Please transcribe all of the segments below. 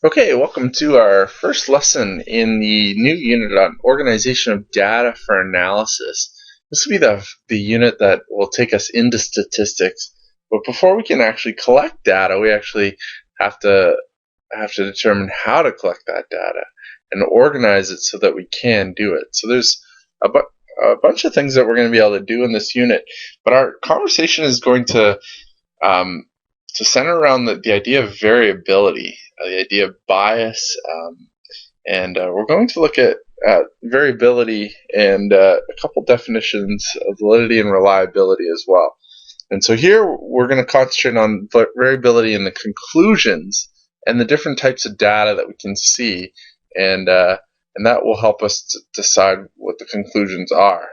Okay, welcome to our first lesson in the new unit on organization of data for analysis. This will be the unit that will take us into statistics. But before we can actually collect data, we actually have to determine how to collect that data and organize it so that we can do it. So there's a bunch of things that we're going to be able to do in this unit, but our conversation is going um, to center around the idea of variability, the idea of bias, and we're going to look at variability and a couple definitions of validity and reliability as well. And so here we're going to concentrate on variability in the conclusions and the different types of data that we can see, and that will help us to decide what the conclusions are.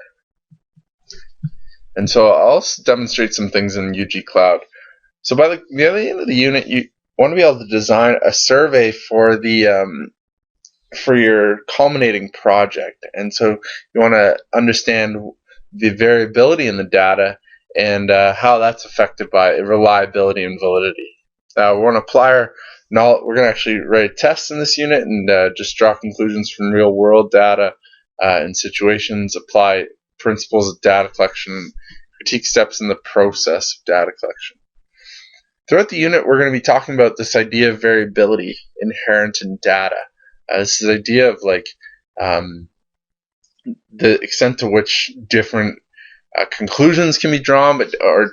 And so I'll also demonstrate some things in UG Cloud. So by the end of the unit, you want to be able to design a survey for your culminating project. And so you want to understand the variability in the data and how that's affected by reliability and validity. We want to apply our knowledge. We're going to actually write a test in this unit and just draw conclusions from real world data and situations, apply principles of data collection, critique steps in the process of data collection. Throughout the unit, we're going to be talking about this idea of variability inherent in data. This is the idea of the extent to which different conclusions can be drawn, or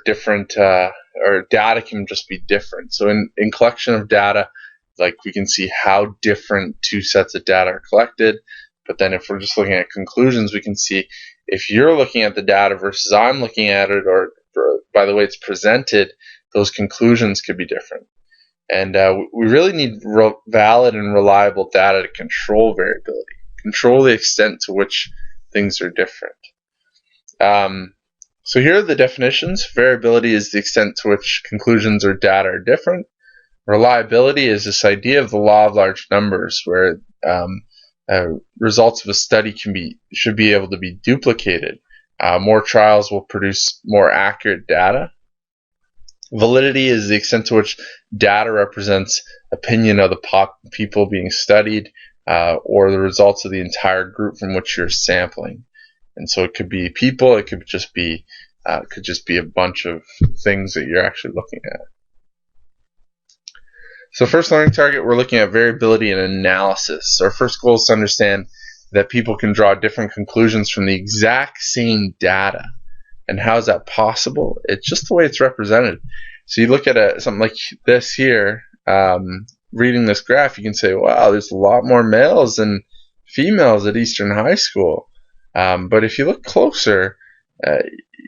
data can just be different. So in collection of data, we can see how different two sets of data are collected. But then if we're just looking at conclusions, we can see if you're looking at the data versus I'm looking at it, or by the way it's presented, those conclusions could be different. And we really need valid and reliable data to control variability, control the extent to which things are different. So here are the definitions. Variability is the extent to which conclusions or data are different. Reliability is this idea of the law of large numbers, where results of a study should be able to be duplicated. More trials will produce more accurate data. Validity is the extent to which data represents opinion of the people being studied, or the results of the entire group from which you're sampling. And so it could be people, it could just be a bunch of things that you're actually looking at. So first learning target, we're looking at variability and analysis. So our first goal is to understand that people can draw different conclusions from the exact same data. And how is that possible? It's just the way it's represented. So you look at something like this here, reading this graph, you can say, wow, there's a lot more males than females at Eastern High School. But if you look closer,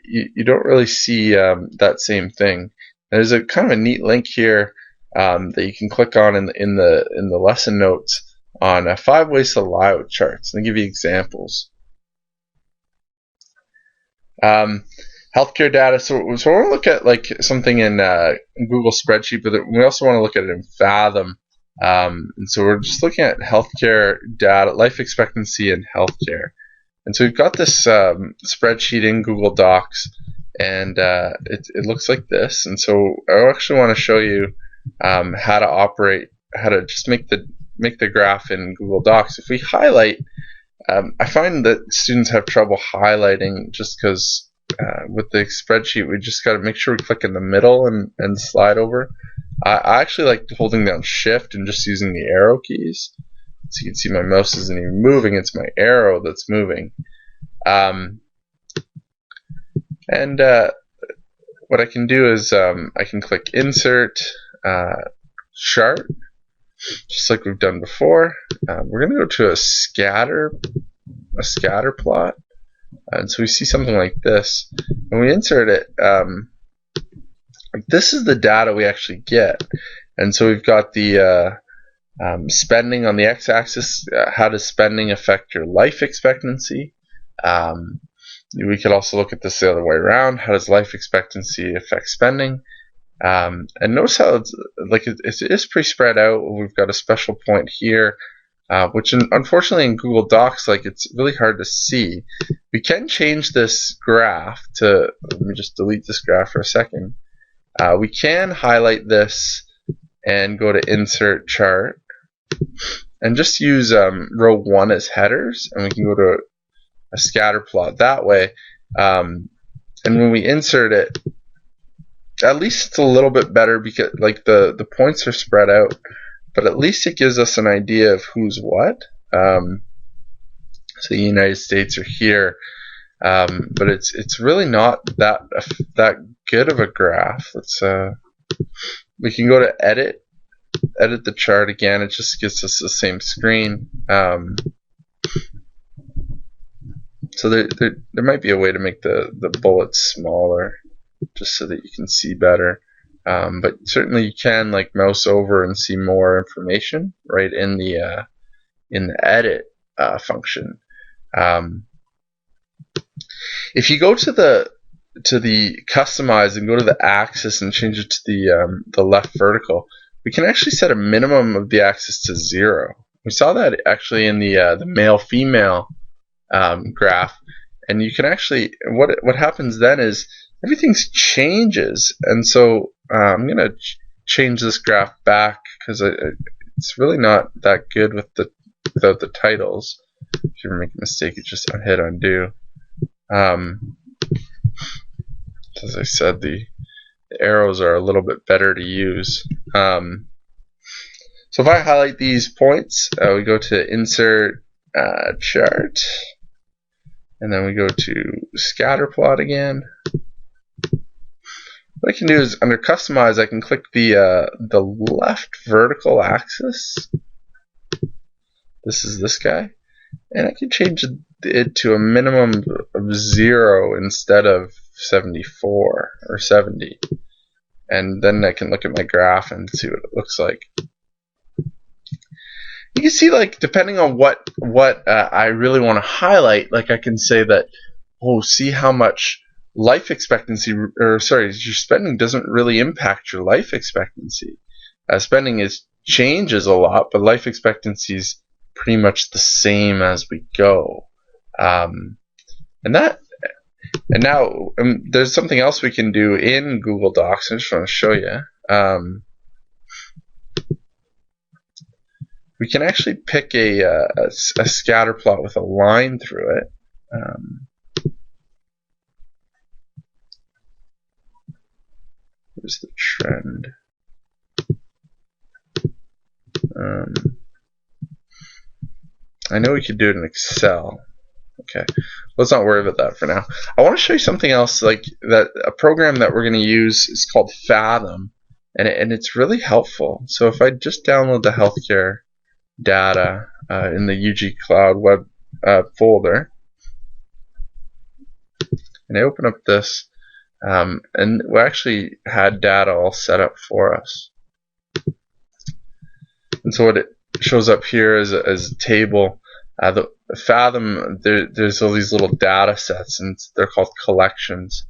you don't really see that same thing. There's a kind of a neat link here that you can click on in the lesson notes on 5 ways to lie with charts. Let me give you examples. Healthcare data. So we want to look at something in Google spreadsheet, but we also want to look at it in Fathom. And so we're just looking at healthcare data, life expectancy in healthcare. And so we've got this spreadsheet in Google Docs, and it looks like this. And so I actually want to show you how to just make the graph in Google Docs. If we highlight, I find that students have trouble highlighting just because with the spreadsheet we just got to make sure we click in the middle and slide over. I actually like holding down Shift and just using the arrow keys. So you can see my mouse isn't even moving, it's my arrow that's moving. And what I can do is I can click Insert Chart, just like we've done before. We're going to go to a scatter plot. And so we see something like this. When we insert it, this is the data we actually get. And so we've got the spending on the x-axis. How does spending affect your life expectancy? We could also look at this the other way around. How does life expectancy affect spending? And notice how it is pretty spread out. We've got a special point here, which unfortunately in Google Docs, it's really hard to see. We can change this graph to, let me just delete this graph for a second. We can highlight this and go to Insert Chart. and just use row 1 as headers, and we can go to a scatter plot that way. And when we insert it, at least it's a little bit better because like the points are spread out, but at least it gives us an idea of who's what. So the United States are here, but it's really not that good of a graph. We can go to edit the chart again. It just gives us the same screen. So there might be a way to make the bullets smaller, just so that you can see better. But certainly you can like mouse over and see more information right in the edit function. If you go to the customize and go to the axis and change it to the left vertical, we can actually set a minimum of the axis to 0. We saw that actually in the male-female graph, and you can actually what happens then is everything changes, and so I'm going to change this graph back because it's really not that good without the titles. If you ever make a mistake, you just hit undo. As I said, the arrows are a little bit better to use. So if I highlight these points, we go to insert chart, and then we go to scatter plot again. What I can do is under customize, I can click the left vertical axis. This is this guy, and I can change it to a minimum of 0 instead of 74 or 70, and then I can look at my graph and see what it looks like. You can see, like, depending on what I really want to highlight, like I can say that, oh, see how much life expectancy, or sorry, your spending doesn't really impact your life expectancy. Spending changes a lot, but life expectancy is pretty much the same as we go. And now there's something else we can do in Google Docs. I just want to show you. We can actually pick a scatter plot with a line through it. Where's the trend? I know we could do it in Excel. Okay, let's not worry about that for now. I want to show you something else, like that a program that we're going to use is called Fathom, and it's really helpful. So if I just download the healthcare data in the UG Cloud web folder, and I open up this, and we actually had data all set up for us. And so what it shows up here is a table. The Fathom, there's all these little data sets, and they're called collections.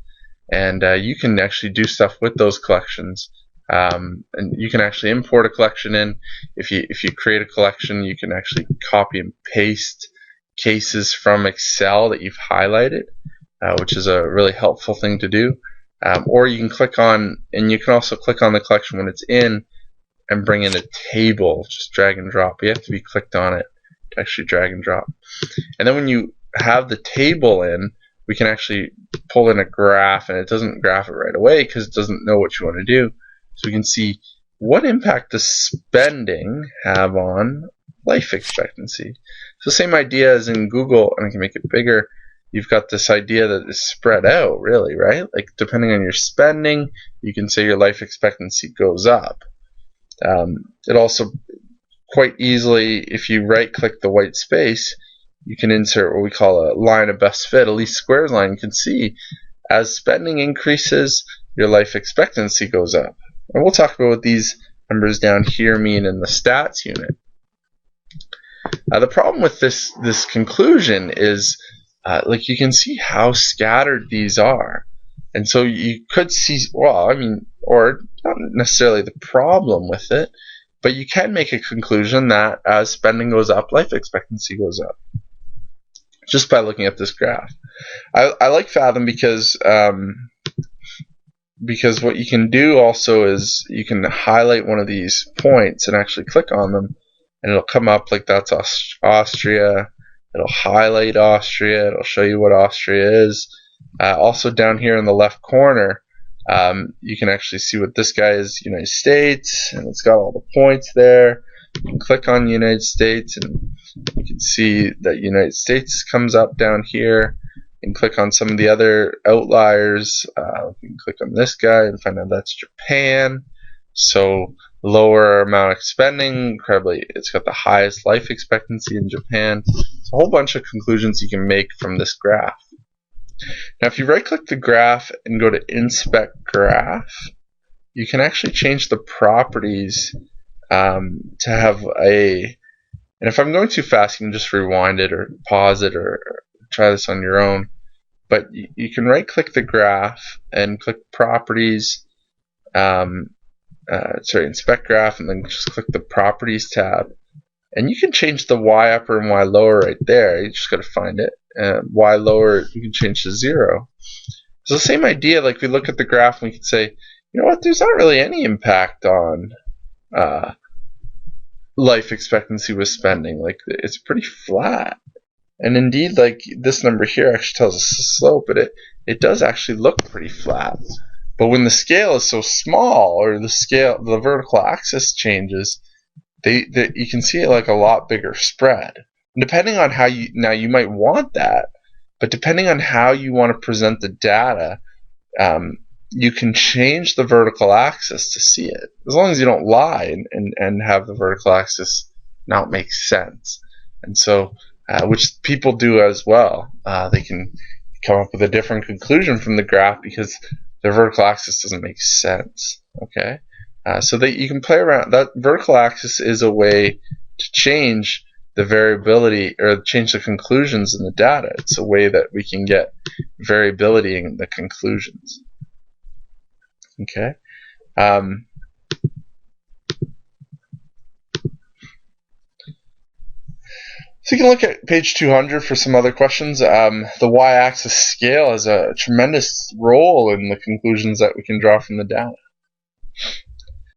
And you can actually do stuff with those collections. And you can actually import a collection in. If you create a collection, you can actually copy and paste cases from Excel that you've highlighted, which is a really helpful thing to do. Or you can click on, and you can also click on the collection when it's in and bring in a table, just drag and drop. You have to be clicked on it to actually drag and drop. And then when you have the table in, we can actually pull in a graph, and it doesn't graph it right away because it doesn't know what you want to do. So we can see what impact does spending have on life expectancy. So same idea as in Google, and I can make it bigger. You've got this idea that is spread out, really, right? Like depending on your spending, you can say your life expectancy goes up. It also quite easily, if you right-click the white space, you can insert what we call a line of best fit, a least squares line. You can see as spending increases, your life expectancy goes up. And we'll talk about what these numbers down here mean in the stats unit. The problem with this conclusion is, like you can see how scattered these are. And so you could see, well, I mean, or not necessarily the problem with it, but you can make a conclusion that as spending goes up, life expectancy goes up, just by looking at this graph. I like Fathom because what you can do also is you can highlight one of these points and actually click on them, and it'll come up like that's Austria. It'll highlight Austria. It'll show you what Austria is. Also down here in the left corner, you can actually see what this guy is, United States, and it's got all the points there. You can click on United States, and you can see that United States comes up down here. You can click on some of the other outliers. You can click on this guy and find out that's Japan. So lower amount of spending, incredibly, it's got the highest life expectancy in Japan. It's a whole bunch of conclusions you can make from this graph. Now, if you right-click the graph and go to Inspect Graph, you can actually change the properties to have a... And if I'm going too fast, you can just rewind it or pause it or try this on your own. But you can right-click the graph and click Properties, Inspect Graph, and then just click the Properties tab. And you can change the Y upper and Y lower right there. You just got to find it. Y lower, you can change to 0. It's the same idea. Like we look at the graph and we can say, you know what, there's not really any impact on life expectancy with spending. Like it's pretty flat. And indeed, like this number here actually tells us the slope, but it does actually look pretty flat. But when the scale is so small, or the vertical axis changes, you can see like a lot bigger spread. And depending on how you might want that, but depending on how you want to present the data, you can change the vertical axis to see it, as long as you don't lie and have the vertical axis not make sense. And so, which people do as well. They can come up with a different conclusion from the graph because the vertical axis doesn't make sense. Okay, so that you can play around. That vertical axis is a way to change the variability or change the conclusions in the data. It's a way that we can get variability in the conclusions. Okay. So you can look at page 200 for some other questions. The y-axis scale has a tremendous role in the conclusions that we can draw from the data.